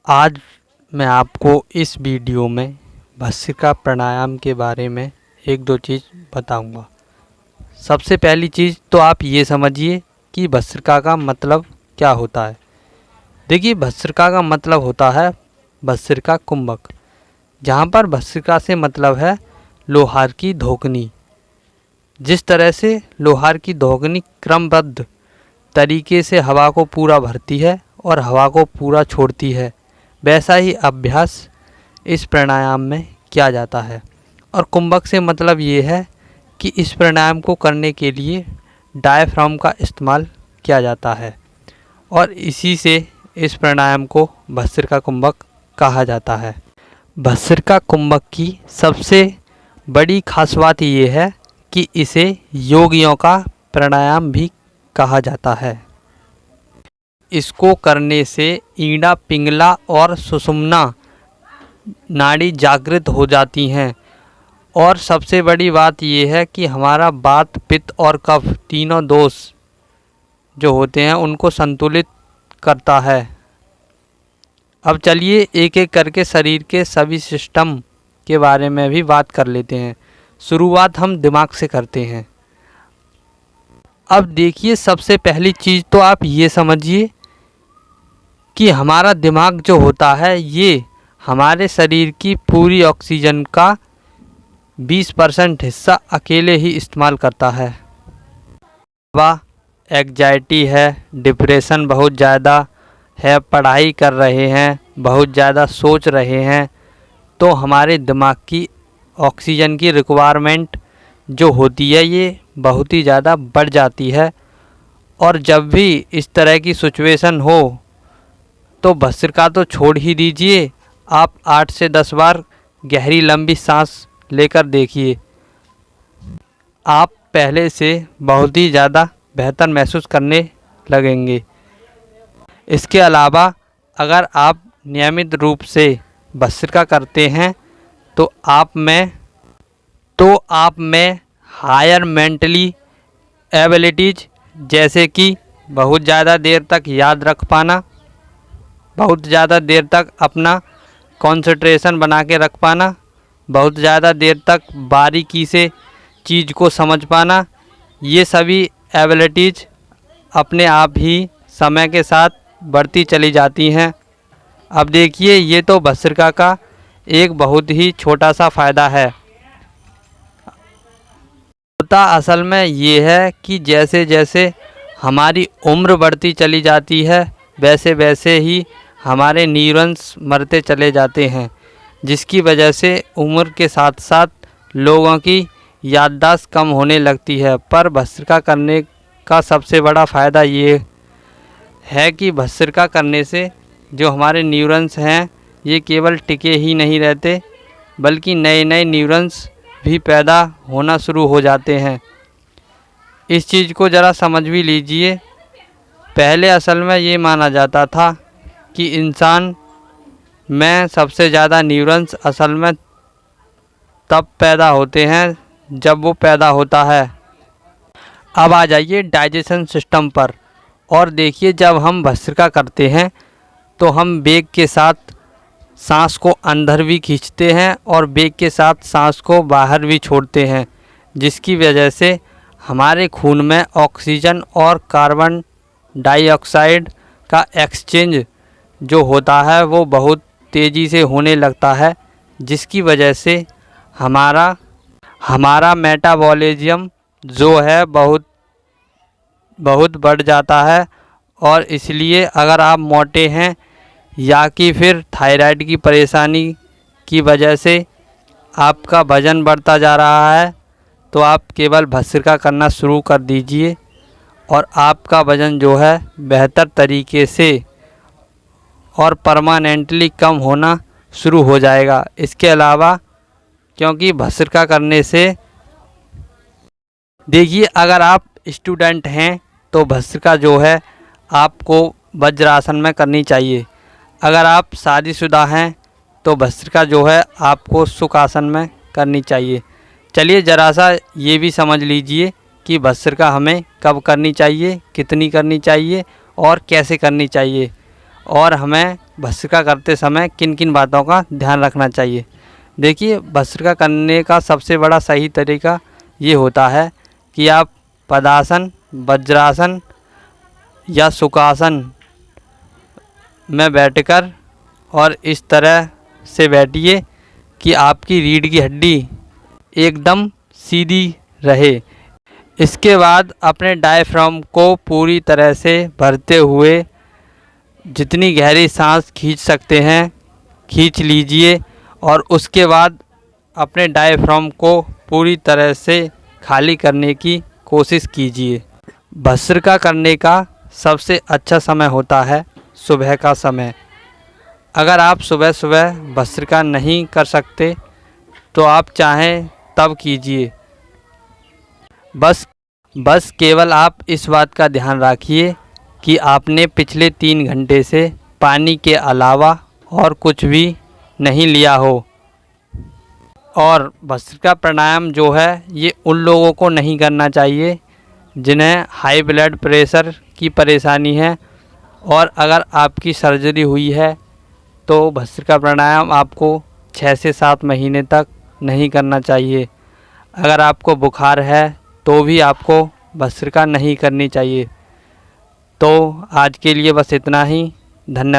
आज मैं आपको इस वीडियो में भस्त्रिका प्राणायाम के बारे में एक दो चीज़ बताऊंगा। सबसे पहली चीज़ तो आप ये समझिए कि भस्त्रिका का मतलब क्या होता है। देखिए, भस्त्रिका का मतलब होता है भस्त्रिका कुंभक, जहाँ पर भस्त्रिका से मतलब है लोहार की धोकनी। जिस तरह से लोहार की धोकनी क्रमबद्ध तरीके से हवा को पूरा भरती है और हवा को पूरा छोड़ती है, वैसा ही अभ्यास इस प्राणायाम में किया जाता है। और कुंभक से मतलब ये है कि इस प्राणायाम को करने के लिए डायफ्राम का इस्तेमाल किया जाता है और इसी से इस प्राणायाम को भस्त्रिका कुंभक कहा जाता है। भस्त्रिका कुंभक की सबसे बड़ी खास बात ये है कि इसे योगियों का प्राणायाम भी कहा जाता है। इसको करने से ईड़ा, पिंगला और सुषुम्ना नाड़ी जागृत हो जाती हैं और सबसे बड़ी बात यह है कि हमारा वात, पित्त और कफ तीनों दोष जो होते हैं उनको संतुलित करता है। अब चलिए एक एक करके शरीर के सभी सिस्टम के बारे में भी बात कर लेते हैं। शुरुआत हम दिमाग से करते हैं। अब देखिए, सबसे पहली चीज़ तो आप ये समझिए कि हमारा दिमाग जो होता है ये हमारे शरीर की पूरी ऑक्सीजन का 20% हिस्सा अकेले ही इस्तेमाल करता है। वाह, एग्जाइटी है, डिप्रेशन बहुत ज़्यादा है, पढ़ाई कर रहे हैं, बहुत ज़्यादा सोच रहे हैं, तो हमारे दिमाग की ऑक्सीजन की रिक्वायरमेंट जो होती है ये बहुत ही ज़्यादा बढ़ जाती है। और जब भी इस तरह की सिचुएशन हो तो भस्त्रिका तो छोड़ ही दीजिए, आप 8 से 10 बार गहरी लंबी सांस लेकर देखिए। आप पहले से बहुत ही ज़्यादा बेहतर महसूस करने लगेंगे। इसके अलावा अगर आप नियमित रूप से भस्त्रिका करते हैं तो आप में हायर मेंटली एबिलिटीज, जैसे कि बहुत ज़्यादा देर तक याद रख पाना, बहुत ज़्यादा देर तक अपना कंसंट्रेशन बना के रख पाना, बहुत ज़्यादा देर तक बारीकी से चीज़ को समझ पाना, ये सभी एबिलिटीज अपने आप ही समय के साथ बढ़ती चली जाती हैं। अब देखिए, ये तो भस्त्रिका का एक बहुत ही छोटा सा फ़ायदा है। होता असल में ये है कि जैसे जैसे हमारी उम्र बढ़ती चली जाती है वैसे वैसे ही हमारे न्यूरॉन्स मरते चले जाते हैं, जिसकी वजह से उम्र के साथ साथ लोगों की याददाश्त कम होने लगती है। पर भस्त्रिका करने का सबसे बड़ा फ़ायदा ये है कि भस्त्रिका करने से जो हमारे न्यूरॉन्स हैं ये केवल टिके ही नहीं रहते, बल्कि नए नए न्यूरॉन्स भी पैदा होना शुरू हो जाते हैं। इस चीज़ को ज़रा समझ भी लीजिए। पहले असल में ये माना जाता था कि इंसान में सबसे ज़्यादा न्यूरॉन्स असल में तब पैदा होते हैं जब वो पैदा होता है। अब आ जाइए डाइजेशन सिस्टम पर और देखिए, जब हम भस्त्रिका करते हैं तो हम वेग के साथ सांस को अंदर भी खींचते हैं और वेग के साथ सांस को बाहर भी छोड़ते हैं, जिसकी वजह से हमारे खून में ऑक्सीजन और कार्बन डाइऑक्साइड का एक्सचेंज जो होता है वो बहुत तेज़ी से होने लगता है, जिसकी वजह से हमारा मेटाबॉलिज्म जो है बहुत बढ़ जाता है। और इसलिए अगर आप मोटे हैं या कि फिर थायराइड की परेशानी की वजह से आपका वज़न बढ़ता जा रहा है तो आप केवल भस्त्रिका करना शुरू कर दीजिए और आपका वज़न जो है बेहतर तरीके से और परमानेंटली कम होना शुरू हो जाएगा। इसके अलावा क्योंकि भस्त्रिका करने से देखिए, अगर आप स्टूडेंट हैं तो भस्त्रिका जो है आपको वज्रासन में करनी चाहिए। अगर आप शादीशुदा हैं तो भस्त्रिका जो है आपको सुखासन में करनी चाहिए। चलिए ज़रा सा ये भी समझ लीजिए कि भस्त्रिका हमें कब करनी चाहिए, कितनी करनी चाहिए और कैसे करनी चाहिए। और हमें भस्त्रिका करते समय किन किन बातों का ध्यान रखना चाहिए। देखिए, भस्त्रिका करने का सबसे बड़ा सही तरीका ये होता है कि आप पद्मासन, वज्रासन या सुखासन में बैठकर और इस तरह से बैठिए कि आपकी रीढ़ की हड्डी एकदम सीधी रहे। इसके बाद अपने डायफ्राम को पूरी तरह से भरते हुए जितनी गहरी सांस खींच सकते हैं खींच लीजिए और उसके बाद अपने डायफ्राम को पूरी तरह से खाली करने की कोशिश कीजिए। भस्त्रिका करने का सबसे अच्छा समय होता है सुबह का समय। अगर आप सुबह सुबह भस्त्रिका नहीं कर सकते तो आप चाहें तब कीजिए। बस केवल आप इस बात का ध्यान रखिए कि आपने पिछले 3 घंटे से पानी के अलावा और कुछ भी नहीं लिया हो। और भस्त्रिका प्राणायाम जो है ये उन लोगों को नहीं करना चाहिए जिन्हें हाई ब्लड प्रेशर की परेशानी है, और अगर आपकी सर्जरी हुई है तो भस्त्रिका प्राणायाम आपको 6 से 7 महीने तक नहीं करना चाहिए। अगर आपको बुखार है तो भी आपको भस्त्रिका नहीं करनी चाहिए। तो आज के लिए बस इतना ही। धन्यवाद।